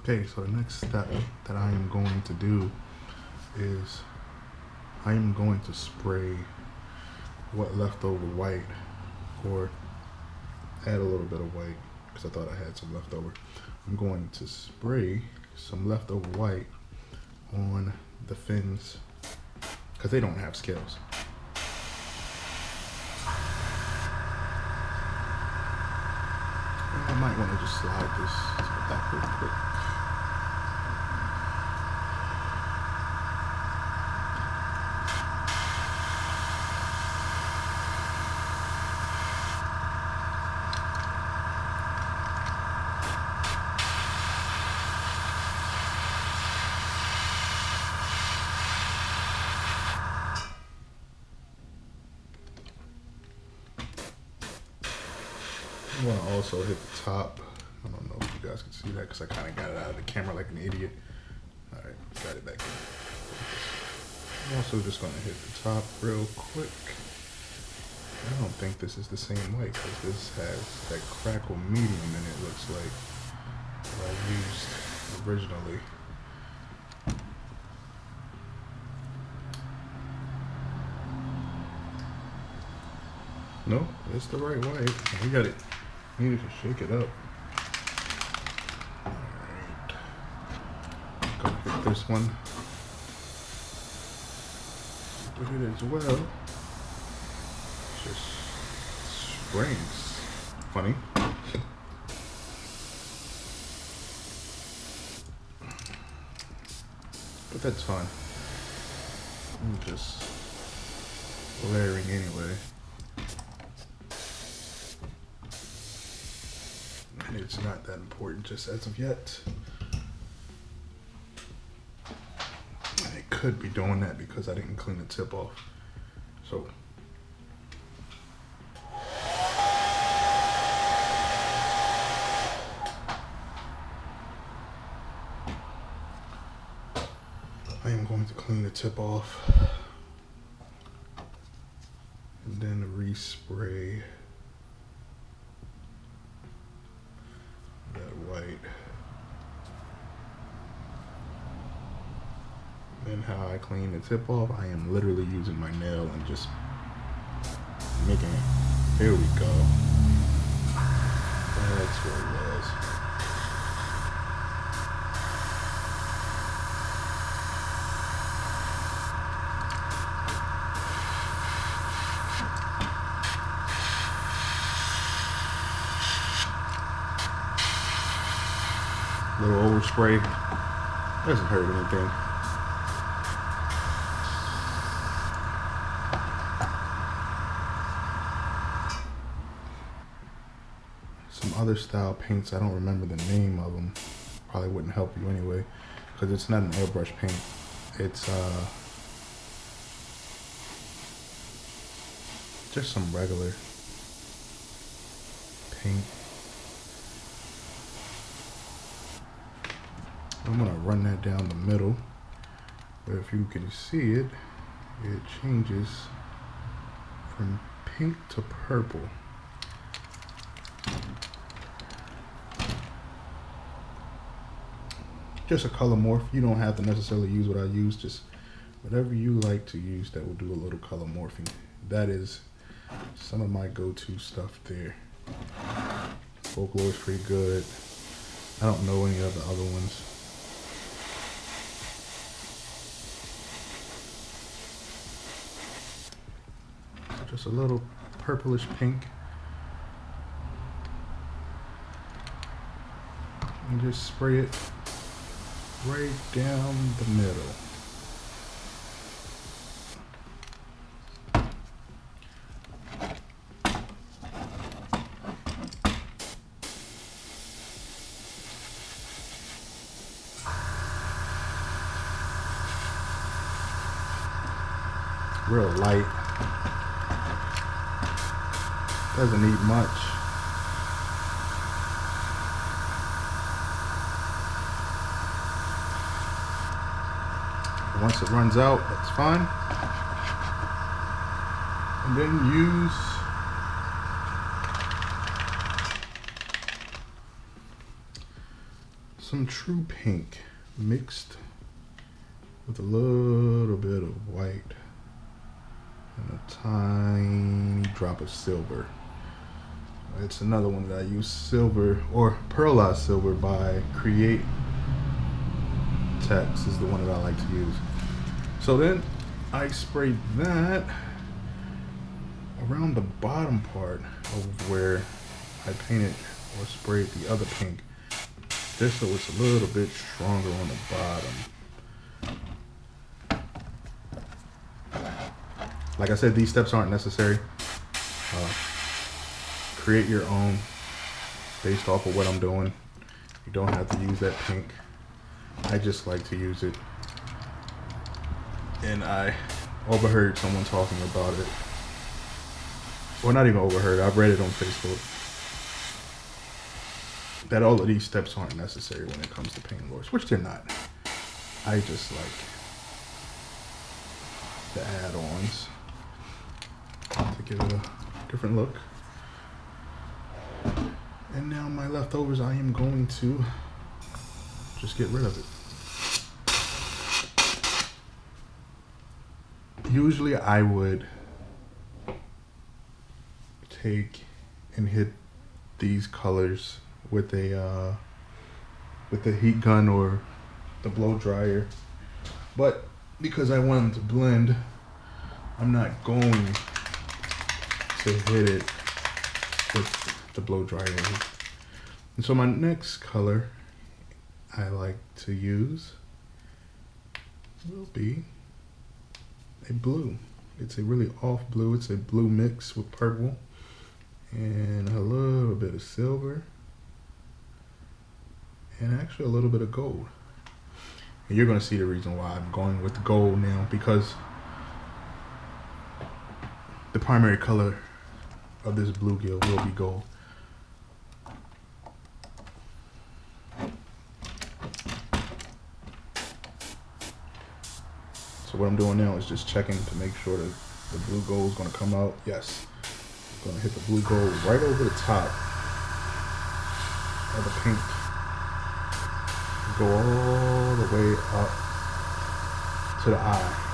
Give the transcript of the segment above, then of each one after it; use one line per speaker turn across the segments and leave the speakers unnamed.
Okay, so the next step that I am going to do is I am going to spray what leftover white, or add a little bit of white because I thought I had some leftover. I'm going to spray some leftover white on the fins because they don't have scales. I might want to just slide this back real quick. I want to also hit the top. I don't know if you guys can see that because I kind of got it out of the camera like an idiot. All right, got it back in. I'm also just going to hit the top real quick. I don't think this is the same white because this has that crackle medium in it, looks like, that I used originally. No, it's the right white. We got it. Needed to shake it up. Alright. Gonna hit this one with it as well. Just springs. Funny. But that's fine. I'm just layering anyway. It's not that important just as of yet. And it could be doing that because I didn't clean the tip off. So I am going to clean the tip off and then respray white. Then how I clean the tip off, I am literally using my nail and just making it. Here we go. That's what it was. Little overspray doesn't hurt anything. Some other style paints, I don't remember the name of them. Probably wouldn't help you anyway, because it's not an airbrush paint. It's just some regular paint. I'm gonna run that down the middle, but if you can see it, it changes from pink to purple. Just a color morph. You don't have to necessarily use what I use, just whatever you like to use that will do a little color morphing. That is some of my go-to stuff there. Folklore is pretty good. I don't know any of the other ones. Just a little purplish pink. And just spray it right down the middle. Real light. Doesn't need much. Once it runs out, that's fine. And then use some true pink mixed with a little bit of white and a tiny drop of silver. It's another one that I use, silver or pearlize silver by Create Text is the one that I like to use. So then I sprayed that around the bottom part of where I painted or sprayed the other pink, just so it's a little bit stronger on the bottom. Like I said, these steps aren't necessary. Create your own based off of what I'm doing. You don't have to use that pink. I just like to use it. And I overheard someone talking about it. Well, not even overheard, I've read it on Facebook. That all of these steps aren't necessary when it comes to paint lures, which they're not. I just like the add-ons to give it a different look. And now my leftovers, I am going to just get rid of it. Usually I would take and hit these colors with a heat gun or the blow dryer, but because I want them to blend, I'm not going to hit it with the blow dryer. And so my next color I like to use will be a blue. It's a really off blue. It's a blue mix with purple and a little bit of silver and actually a little bit of gold. And you're going to see the reason why I'm going with gold now, because the primary color of this bluegill will be gold. So what I'm doing now is just checking to make sure that the blue gold is going to come out. Yes, I'm going to hit the blue gold right over the top of the pink. Go all the way up to the eye.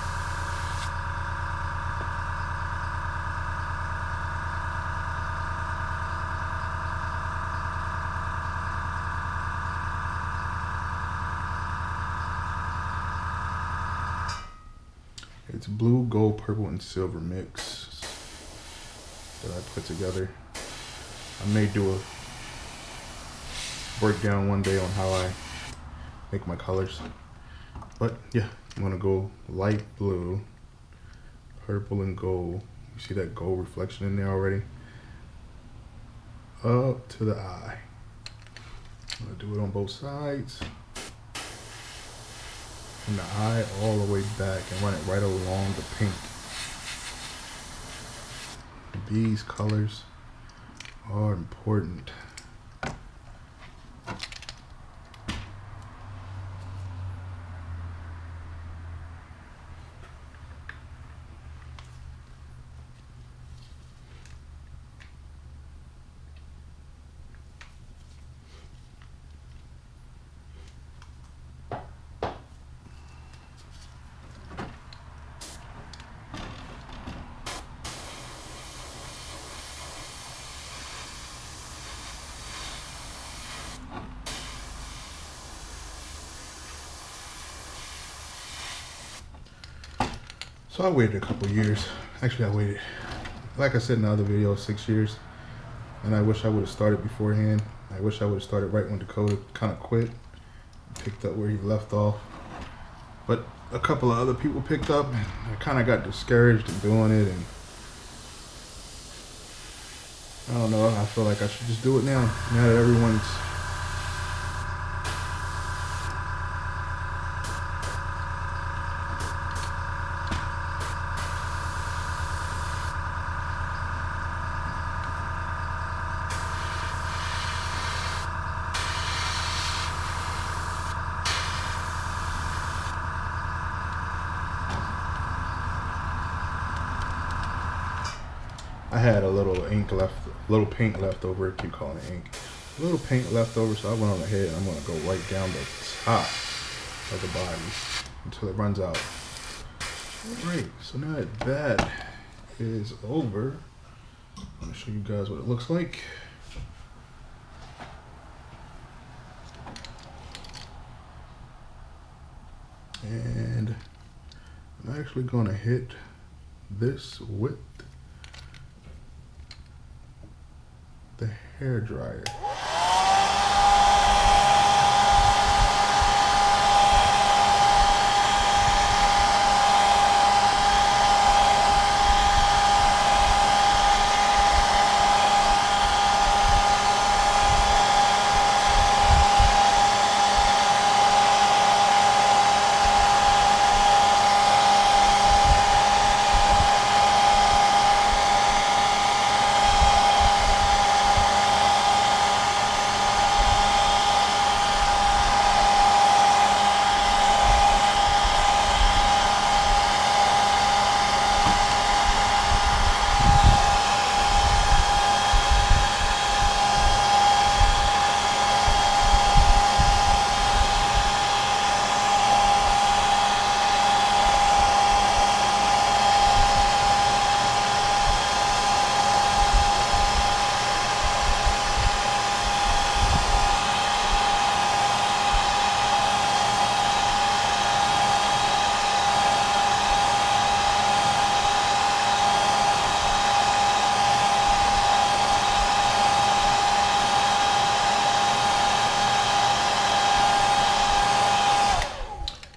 It's blue, gold, purple, and silver mix that I put together. I may do a breakdown one day on how I make my colors. But yeah, I'm gonna go light blue, purple, and gold. You see that gold reflection in there already? Up to the eye. I'm gonna do it on both sides. From the eye all the way back and run it right along the pink. These colors are important. So I waited a couple years. Actually, I waited, like I said in the other video, 6 years. And I wish I would have started beforehand. I wish I would have started right when Dakota kind of quit, picked up where he left off. But a couple of other people picked up, and I kind of got discouraged in doing it. And I don't know, I feel like I should just do it now that everyone's I had a little ink left, little paint left over. I keep calling it ink. a little paint left over, so I went on ahead and I'm gonna go right down the top of the body until it runs out. Alright, so now that that is over, I'm gonna show you guys what it looks like. And I'm actually gonna hit this with the hair dryer.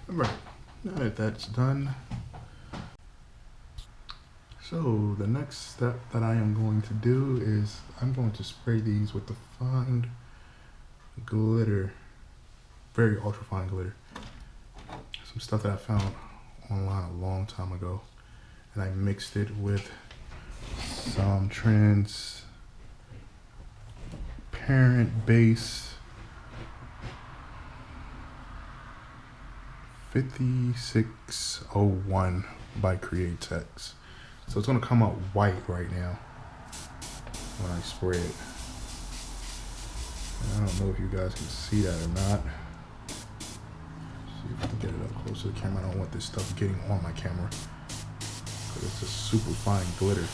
Right, now that that's done, so the next step that I am going to do is I'm going to spray these with the fine glitter, very ultra fine glitter. Some stuff that I found online a long time ago, and I mixed it with some transparent base 5601 by Createx. So it's gonna come out white right now when I spray it. And I don't know if you guys can see that or not. See if I can get it up close to the camera. I don't want this stuff getting on my camera because it's a super fine glitter.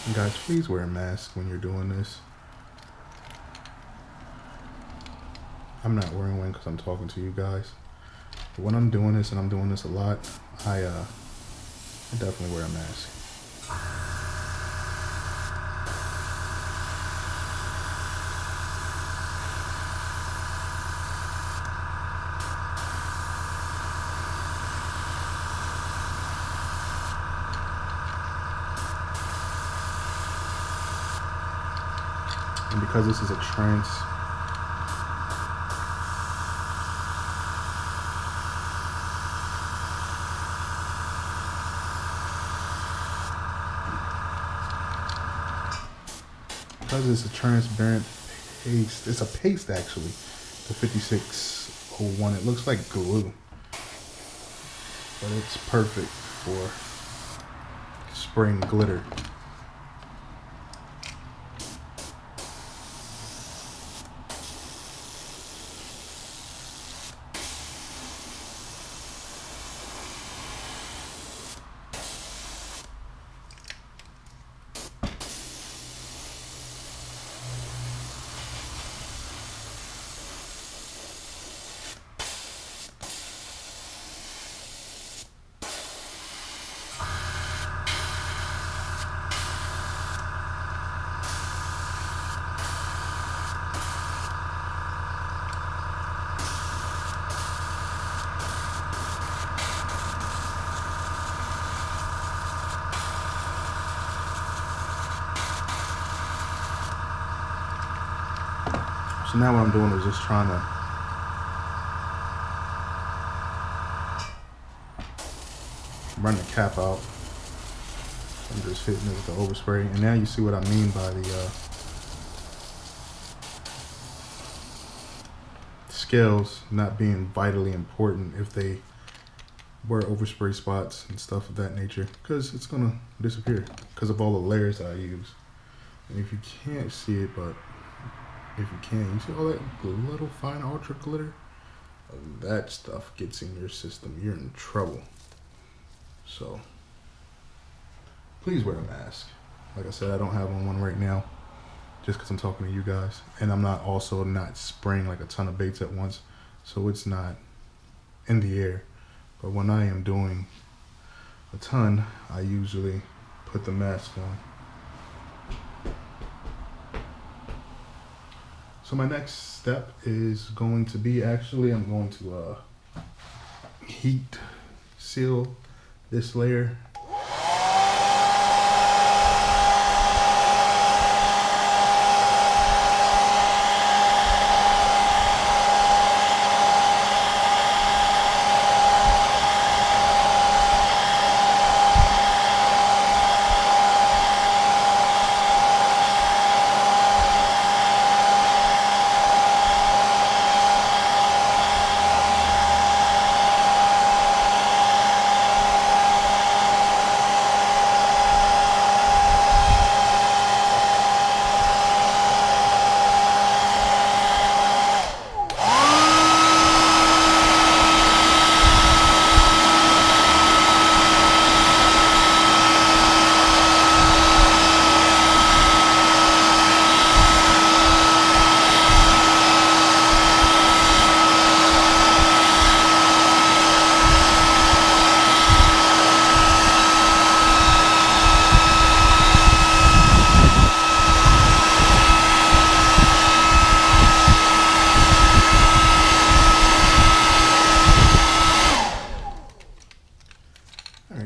And guys, please wear a mask when you're doing this. I'm not wearing one because I'm talking to you guys. But when I'm doing this, and I'm doing this a lot, I definitely wear a mask. And because this is a transparent paste, it's a paste actually, the 5601, it looks like glue, but it's perfect for spraying glitter. So now what I'm doing is just trying to run the cap out. I'm just hitting it with the overspray. And now you see what I mean by the scales not being vitally important if they where overspray spots and stuff of that nature, because it's gonna disappear because of all the layers that I use. And if you can't see it, but if you can, you see all that little fine ultra glitter? That stuff gets in your system, you're in trouble. So please wear a mask. Like I said, I don't have on one right now just because I'm talking to you guys, and I'm not spraying like a ton of baits at once, so it's not in the air. But when I am doing a ton, I usually put the mask on. So my next step is going to be, actually, I'm going to heat seal this layer.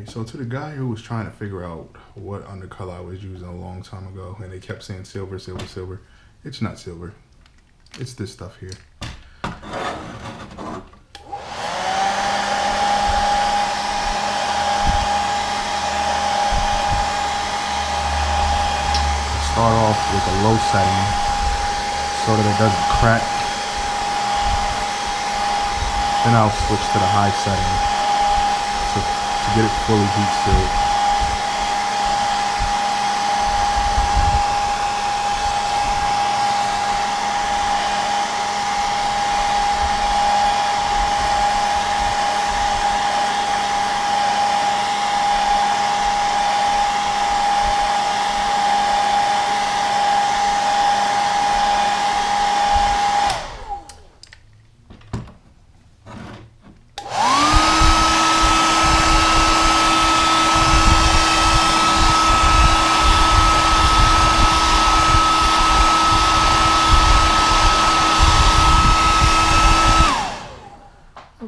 So to the guy who was trying to figure out what undercolor I was using a long time ago, and they kept saying silver, silver, silver, it's not silver. It's this stuff here. Start off with a low setting so that it doesn't crack. Then I'll switch to the high setting to get it fully heat sealed.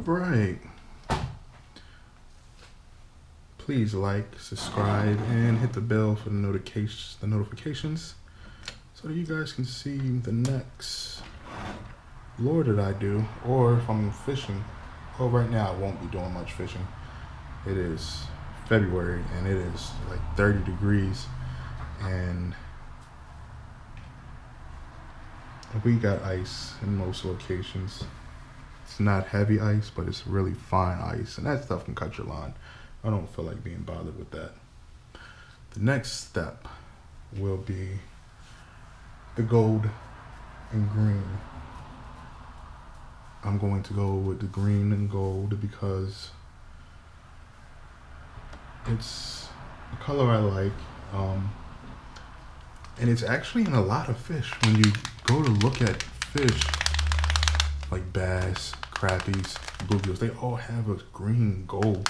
Right. Please like, subscribe, and hit the bell for the notifications so that you guys can see the next lure that I do, or if I'm fishing. Well, right now I won't be doing much fishing. It is February and it is like 30 degrees and we got ice in most locations. It's not heavy ice, but it's really fine ice, and that stuff can cut your line. I don't feel like being bothered with that. The next step will be the gold and green. I'm going to go with the green and gold because it's a color I like, and it's actually in a lot of fish. When you go to look at fish like bass, crappies, bluegills, they all have a green gold.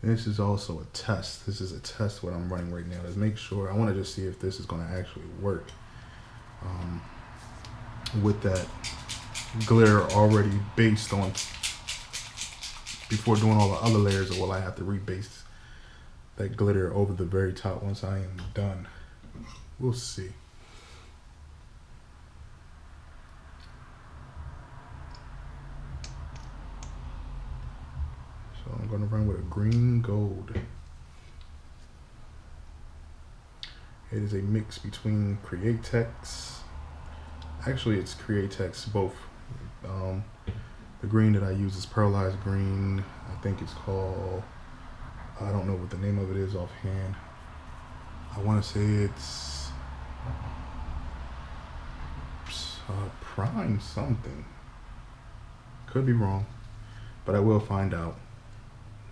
This is also a test. This is a test what I'm running right now to make sure. I want to just see if this is going to actually work with that glitter already based on, before doing all the other layers, or will I have to rebase that glitter over the very top once I am done? We'll see. So I'm going to run with a green gold. It is a mix between Createx. Actually, it's Createx both. The green that I use is pearlize green. I think it's called, I don't know what the name of it is offhand. I want to say it's prime something. Could be wrong, but I will find out.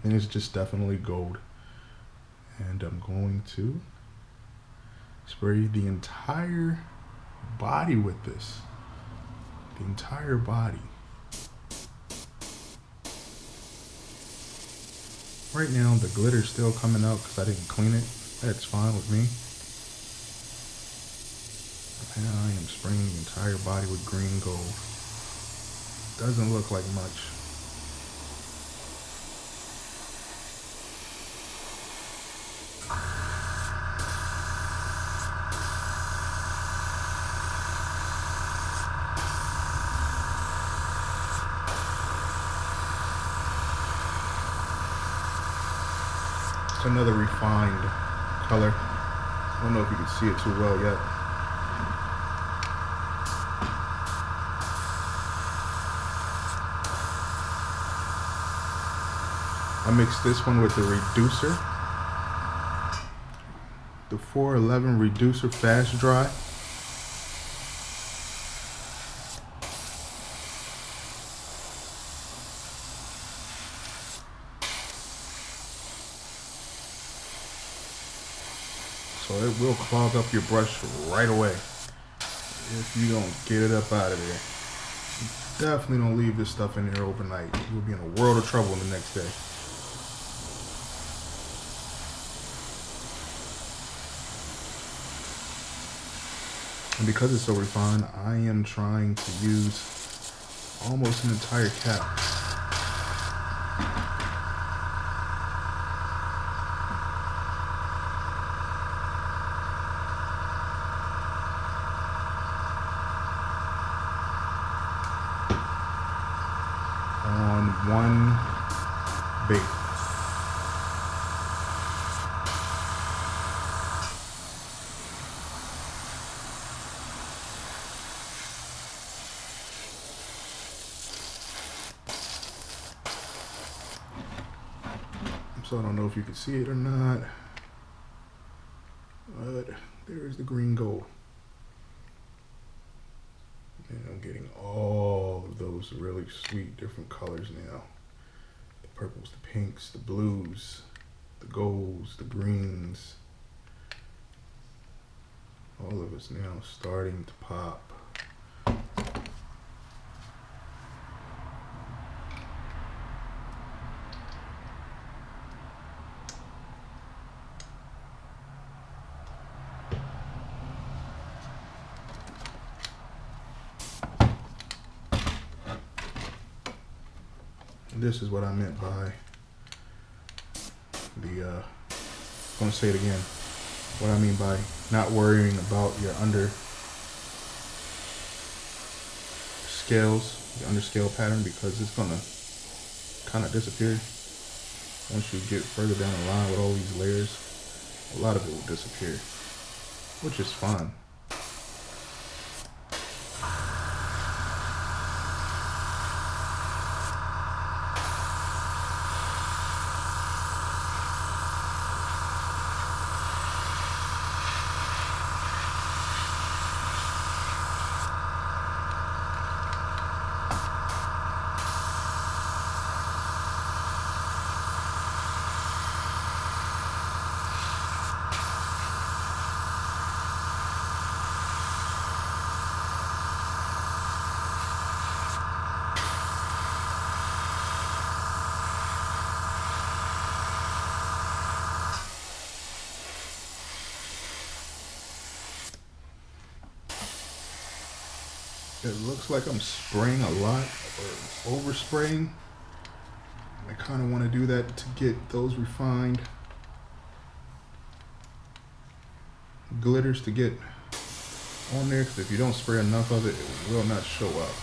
And it's just definitely gold. And I'm going to spray the entire body with this. The entire body. Right now the glitter's still coming out because I didn't clean it. That's fine with me. And I am spraying the entire body with green gold. Doesn't look like much. It's another refined color. I don't know if you can see it too well yet. I mixed this one with the reducer. The 411 reducer fast dry. So it will clog up your brush right away if you don't get it up out of there. Definitely don't leave this stuff in there overnight. You'll be in a world of trouble the next day. And because it's so refined, I am trying to use almost an entire cap. On one bait. So I don't know if you can see it or not, but there is the green gold. And I'm getting all of those really sweet different colors now. The purples, the pinks, the blues, the golds, the greens. All of it's now starting to pop. This is what I meant by the, I'm gonna say it again. What I mean by not worrying about your underscale pattern, because it's gonna kind of disappear. Once you get further down the line with all these layers, a lot of it will disappear, which is fun. It looks like I'm spraying a lot, or overspraying. I kind of want to do that to get those refined glitters to get on there, because if you don't spray enough of it, it will not show up.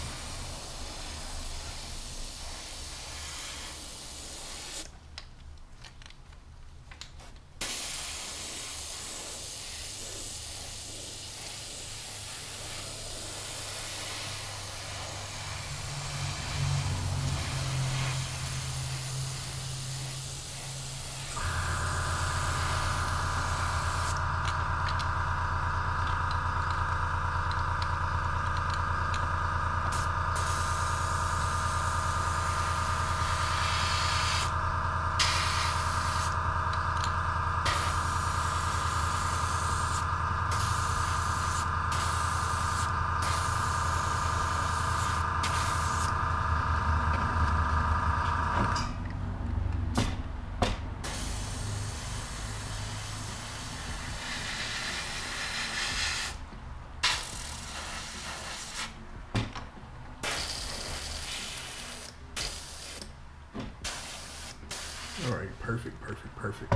All right, perfect, perfect, perfect.